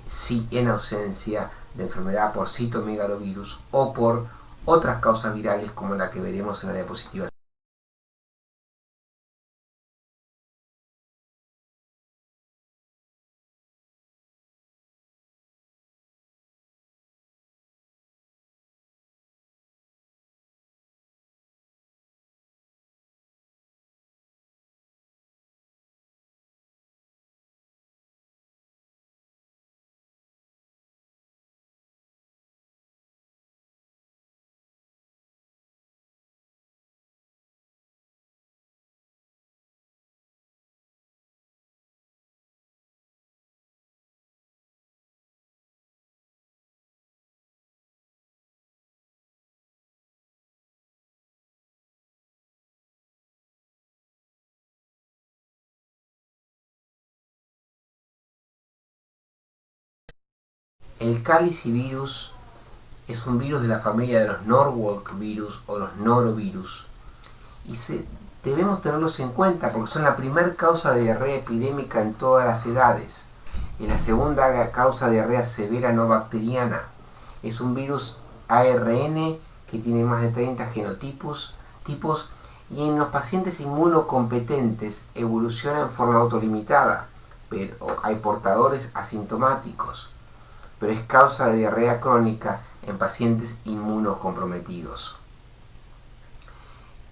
si en ausencia de enfermedad por citomegalovirus o por otras causas virales como la que veremos en la diapositiva. El calicivirus es un virus de la familia de los Norwalk virus o los norovirus y debemos tenerlos en cuenta porque son la primera causa de diarrea epidémica en todas las edades y la segunda causa de diarrea severa no bacteriana. Es un virus ARN que tiene más de 30 genotipos y en los pacientes inmunocompetentes evoluciona en forma autolimitada, pero hay portadores asintomáticos, pero es causa de diarrea crónica en pacientes inmunocomprometidos.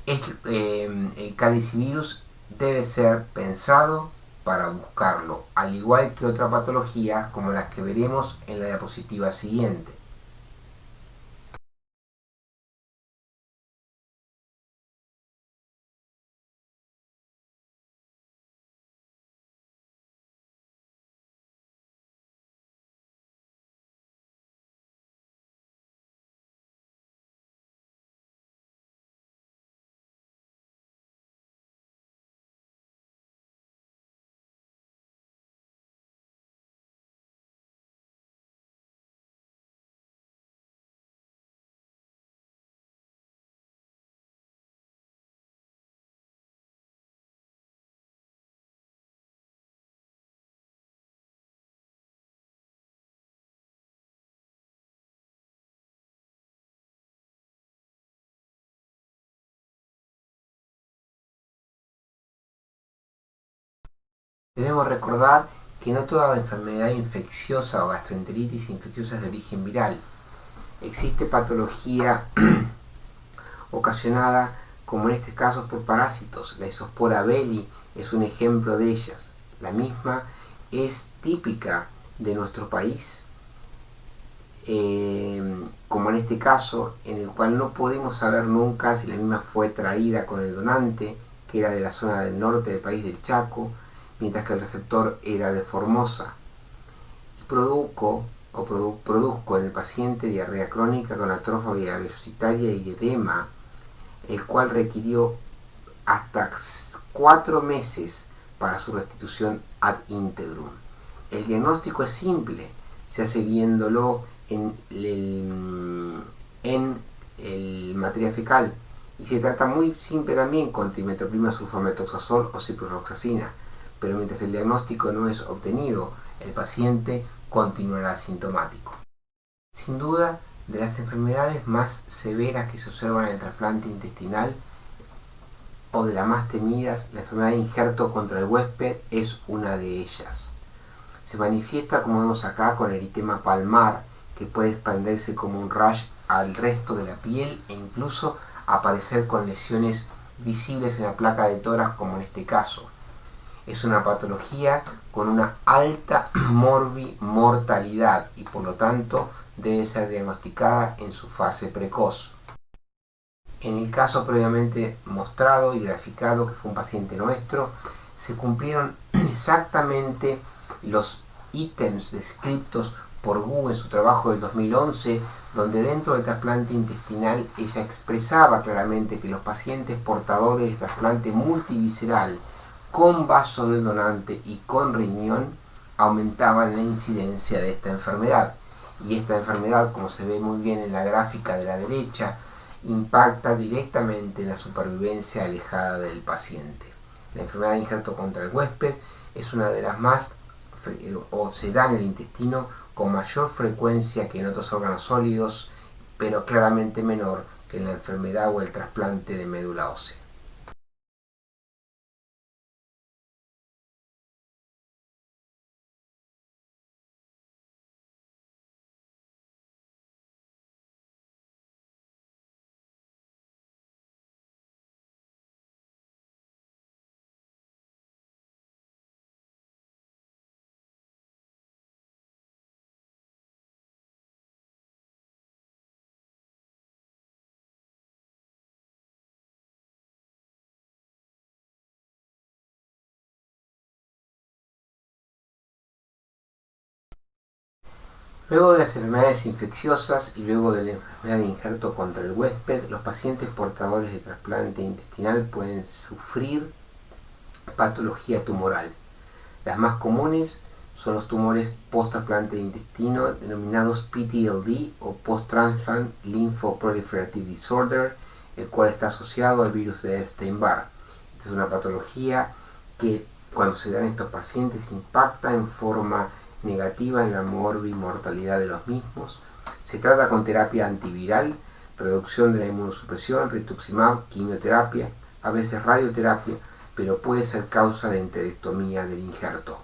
El calicivirus debe ser pensado para buscarlo, al igual que otras patologías como las que veremos en la diapositiva siguiente. Debemos recordar que no toda enfermedad infecciosa o gastroenteritis infecciosa es de origen viral. Existe patología ocasionada, como en este caso, por parásitos. La Isospora belli es un ejemplo de ellas. La misma es típica de nuestro país, como en este caso, en el cual no podemos saber nunca si la misma fue traída con el donante, que era de la zona del norte del país del Chaco, mientras que el receptor era de Formosa. Produzco en el paciente diarrea crónica con atrofia vellositaria y edema, el cual requirió hasta 4 meses para su restitución ad integrum. El diagnóstico es simple, se hace viéndolo en el material fecal, y se trata muy simple también con trimetoprima sulfametoxazol o ciprofloxacina, pero mientras el diagnóstico no es obtenido, el paciente continuará asintomático. Sin duda, de las enfermedades más severas que se observan en el trasplante intestinal, o de las más temidas, la enfermedad de injerto contra el huésped es una de ellas. Se manifiesta, como vemos acá, con eritema palmar, que puede expandirse como un rash al resto de la piel e incluso aparecer con lesiones visibles en la placa de tórax, como en este caso. Es una patología con una alta mortalidad y por lo tanto debe ser diagnosticada en su fase precoz. En el caso previamente mostrado y graficado, que fue un paciente nuestro, se cumplieron exactamente los ítems descritos por Wu en su trabajo del 2011, donde dentro del trasplante intestinal ella expresaba claramente que los pacientes portadores de trasplante multivisceral con vaso del donante y con riñón aumentaban la incidencia de esta enfermedad. Y esta enfermedad, como se ve muy bien en la gráfica de la derecha, impacta directamente en la supervivencia alejada del paciente. La enfermedad de injerto contra el huésped es una de las más, o se da en el intestino con mayor frecuencia que en otros órganos sólidos, pero claramente menor que en la enfermedad o el trasplante de médula ósea. Luego de las enfermedades infecciosas y luego de la enfermedad de injerto contra el huésped, los pacientes portadores de trasplante intestinal pueden sufrir patología tumoral. Las más comunes son los tumores post-trasplante de intestino, denominados PTLD o Post-Transplant Lymphoproliferative Disorder, el cual está asociado al virus de Epstein-Barr. Esta es una patología que, cuando se da en estos pacientes, impacta en forma negativa en la mortalidad de los mismos. Se trata con terapia antiviral, reducción de la inmunosupresión, rituximab, quimioterapia, a veces radioterapia, pero puede ser causa de enterectomía del injerto.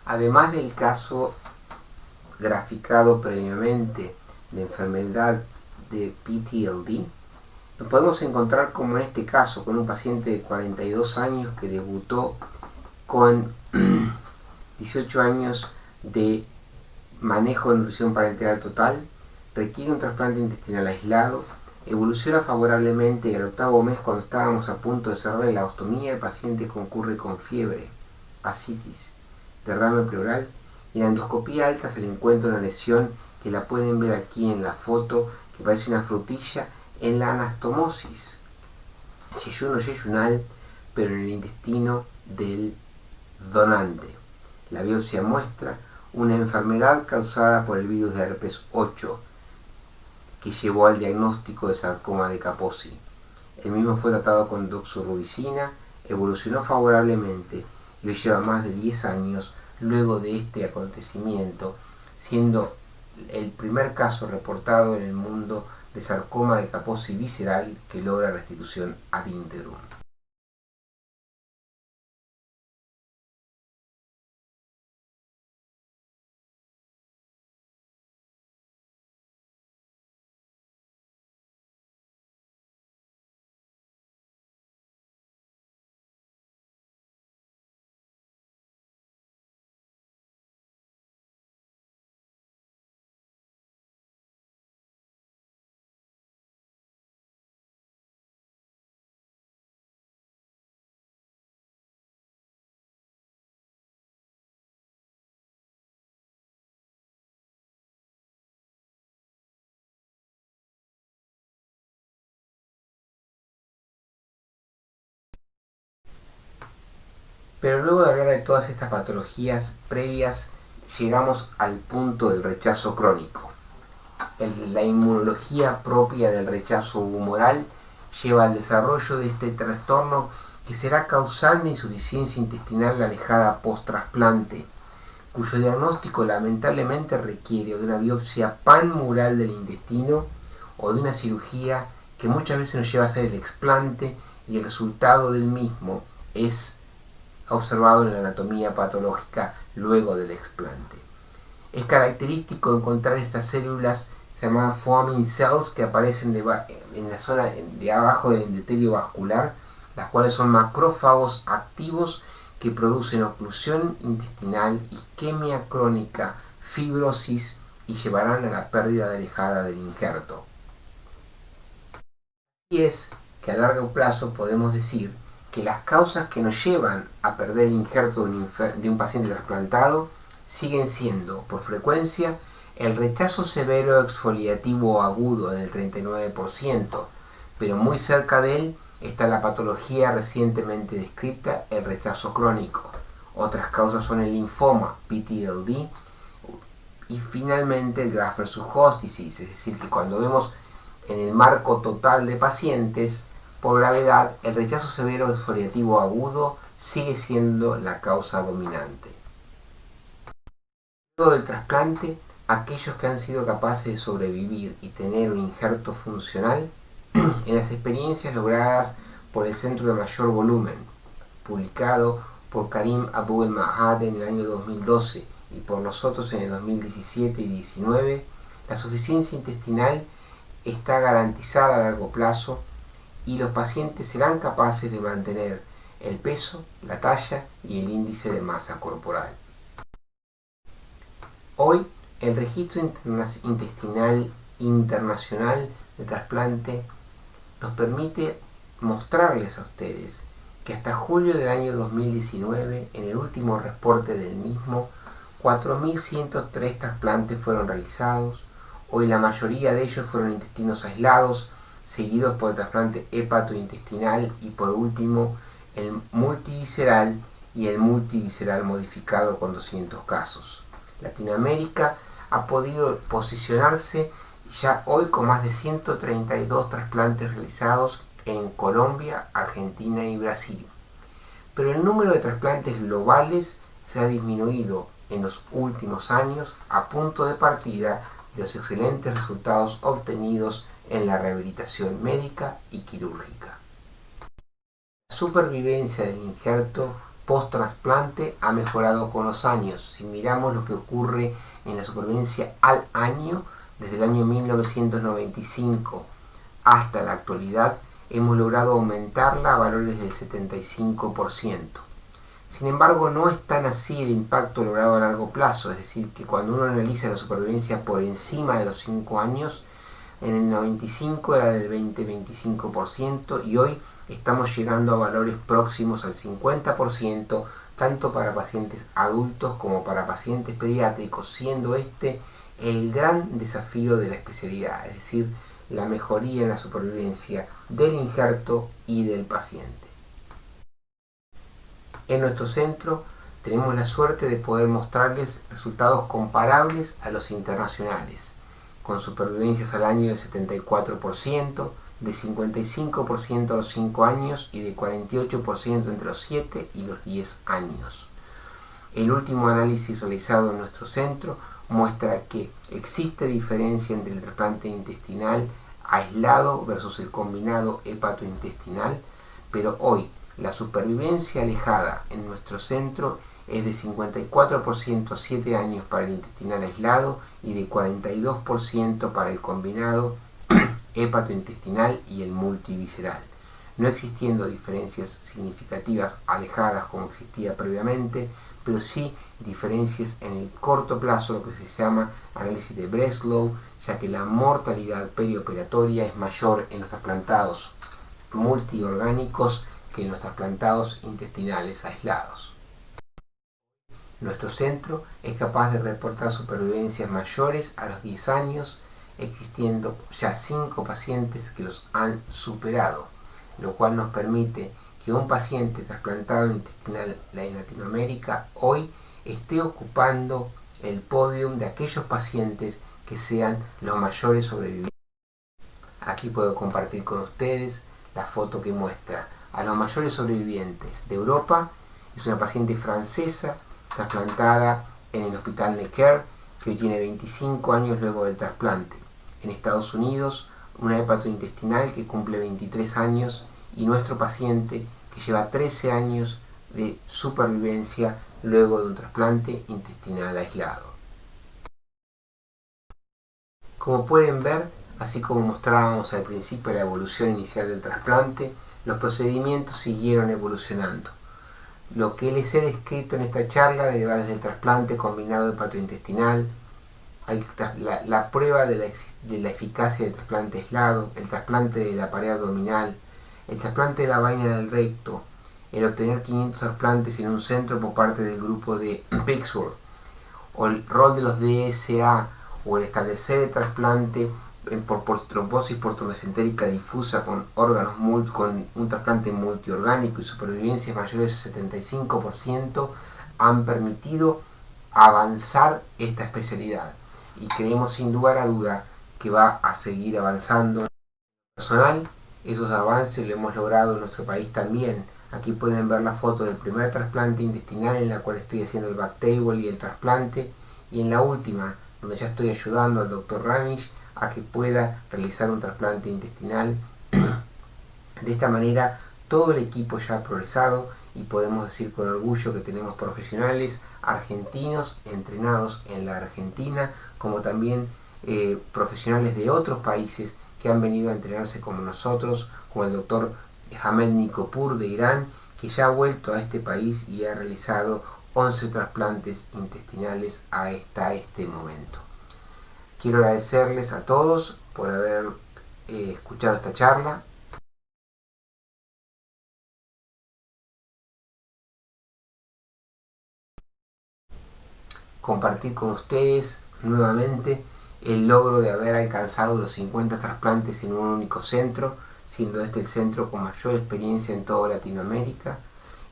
Además del caso graficado previamente de enfermedad de PTLD, nos podemos encontrar, como en este caso, con un paciente de 42 años que debutó con 18 años de manejo de nutrición parenteral total, requiere un trasplante intestinal aislado, evoluciona favorablemente y al 8º mes, cuando estábamos a punto de cerrar la ostomía, el paciente concurre con fiebre, ascitis, derrame pleural, y En la endoscopía alta se le encuentra una lesión que la pueden ver aquí en la foto, que parece una frutilla, en la anastomosis yeyuno-yeyunal, pero en el intestino del donante. La biopsia muestra una enfermedad causada por el virus de herpes 8 que llevó al diagnóstico de sarcoma de Kaposi. El mismo fue tratado con doxorubicina, evolucionó favorablemente y hoy lleva más de 10 años luego de este acontecimiento, siendo el primer caso reportado en el mundo de sarcoma de Kaposi visceral que logra restitución ad integrum. Pero luego de hablar de todas estas patologías previas, llegamos al punto del rechazo crónico. La inmunología propia del rechazo humoral lleva al desarrollo de este trastorno que será causal de insuficiencia intestinal alejada post-trasplante, cuyo diagnóstico lamentablemente requiere de una biopsia panmural del intestino o de una cirugía que muchas veces nos lleva a hacer el explante y el resultado del mismo es observado en la anatomía patológica luego del explante. Es característico encontrar estas células llamadas foaming cells que aparecen en la zona de abajo del endotelio vascular, las cuales son macrófagos activos que producen oclusión intestinal, isquemia crónica, fibrosis y llevarán a la pérdida alejada del injerto. Y es que a largo plazo podemos decir que las causas que nos llevan a perder el injerto de un paciente trasplantado siguen siendo, por frecuencia, el rechazo severo exfoliativo agudo en el 39%, pero muy cerca de él está la patología recientemente descrita, el rechazo crónico. Otras causas son el linfoma, PTLD, y finalmente el graft versus host disease, es decir, que cuando vemos en el marco total de pacientes, por gravedad, el rechazo severo exfoliativo agudo sigue siendo la causa dominante. Luego del trasplante, aquellos que han sido capaces de sobrevivir y tener un injerto funcional, en las experiencias logradas por el Centro de Mayor Volumen, publicado por Karim Abu el-Mahad en el año 2012 y por nosotros en el 2017 y 2019, la suficiencia intestinal está garantizada a largo plazo y los pacientes serán capaces de mantener el peso, la talla y el índice de masa corporal. Hoy, el Registro Intestinal Internacional de Trasplante nos permite mostrarles a ustedes que hasta julio del año 2019, en el último reporte del mismo, 4.103 trasplantes fueron realizados. Hoy la mayoría de ellos fueron intestinos aislados, seguidos por el trasplante hepatointestinal y por último el multivisceral y el multivisceral modificado con 200 casos. Latinoamérica ha podido posicionarse ya hoy con más de 132 trasplantes realizados en Colombia, Argentina y Brasil. Pero el número de trasplantes globales se ha disminuido en los últimos años a punto de partida de los excelentes resultados obtenidos en la rehabilitación médica y quirúrgica. La supervivencia del injerto post-trasplante ha mejorado con los años. Si miramos lo que ocurre en la supervivencia al año, desde el año 1995 hasta la actualidad, hemos logrado aumentarla a valores del 75%. Sin embargo, no es tan así el impacto logrado a largo plazo, es decir, que cuando uno analiza la supervivencia por encima de los 5 años, en el 95 era del 20-25% y hoy estamos llegando a valores próximos al 50% tanto para pacientes adultos como para pacientes pediátricos, siendo este el gran desafío de la especialidad, es decir, la mejoría en la supervivencia del injerto y del paciente. En nuestro centro tenemos la suerte de poder mostrarles resultados comparables a los internacionales, con supervivencias al año del 74%, de 55% a los 5 años y de 48% entre los 7 y los 10 años. El último análisis realizado en nuestro centro muestra que existe diferencia entre el trasplante intestinal aislado versus el combinado hepatointestinal, pero hoy la supervivencia alejada en nuestro centro es de 54% a 7 años para el intestinal aislado y de 42% para el combinado hepatointestinal y el multivisceral, no existiendo diferencias significativas alejadas como existía previamente, pero sí diferencias en el corto plazo, lo que se llama análisis de Breslow, ya que la mortalidad perioperatoria es mayor en los trasplantados multiorgánicos que en los trasplantados intestinales aislados. Nuestro centro es capaz de reportar supervivencias mayores a los 10 años, existiendo ya 5 pacientes que los han superado, lo cual nos permite que un paciente trasplantado intestinal en Latinoamérica hoy esté ocupando el podio de aquellos pacientes que sean los mayores sobrevivientes. Aquí puedo compartir con ustedes la foto que muestra a los mayores sobrevivientes de Europa. Es una paciente francesa trasplantada en el Hospital Necker, que hoy tiene 25 años luego del trasplante. En Estados Unidos, una hepatointestinal que cumple 23 años y nuestro paciente que lleva 13 años de supervivencia luego de un trasplante intestinal aislado. Como pueden ver, así como mostrábamos al principio la evolución inicial del trasplante, los procedimientos siguieron evolucionando. Lo que les he descrito en esta charla va desde el trasplante combinado hepatointestinal, la prueba de la eficacia del trasplante aislado, el trasplante de la pared abdominal, el trasplante de la vaina del recto, el obtener 500 trasplantes en un centro por parte del grupo de Pittsburgh, o el rol de los DSA, o el establecer el trasplante por trombosis portomesentérica difusa con órganos con un trasplante multiorgánico y supervivencias mayores del 75%, han permitido avanzar esta especialidad, y creemos sin lugar a duda que va a seguir avanzando. Personal, esos avances lo hemos logrado en nuestro país también. Aquí pueden ver la foto del primer trasplante intestinal en la cual estoy haciendo el backtable y el trasplante, y en la última, donde ya estoy ayudando al Dr. Ramish a que pueda realizar un trasplante intestinal. De esta manera, todo el equipo ya ha progresado y podemos decir con orgullo que tenemos profesionales argentinos entrenados en la Argentina, como también profesionales de otros países que han venido a entrenarse como nosotros, como el doctor Hamed Nikopur de Irán, que ya ha vuelto a este país y ha realizado 11 trasplantes intestinales hasta este momento. Quiero agradecerles a todos por haber escuchado esta charla. Compartir con ustedes nuevamente el logro de haber alcanzado los 50 trasplantes en un único centro, siendo este el centro con mayor experiencia en toda Latinoamérica.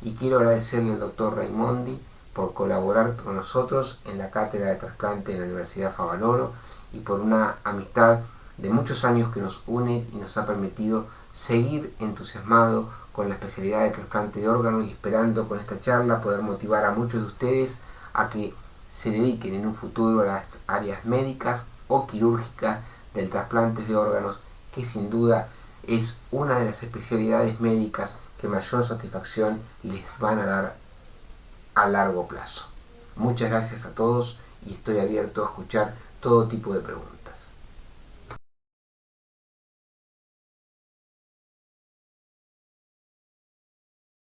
Y quiero agradecerle al doctor Raimondi por colaborar con nosotros en la cátedra de trasplante de la Universidad Favaloro, y por una amistad de muchos años que nos une y nos ha permitido seguir entusiasmado con la especialidad de trasplante de órganos, y esperando con esta charla poder motivar a muchos de ustedes a que se dediquen en un futuro a las áreas médicas o quirúrgicas del trasplante de órganos, que sin duda es una de las especialidades médicas que mayor satisfacción les van a dar a largo plazo. Muchas gracias a todos y estoy abierto a escuchar todo tipo de preguntas.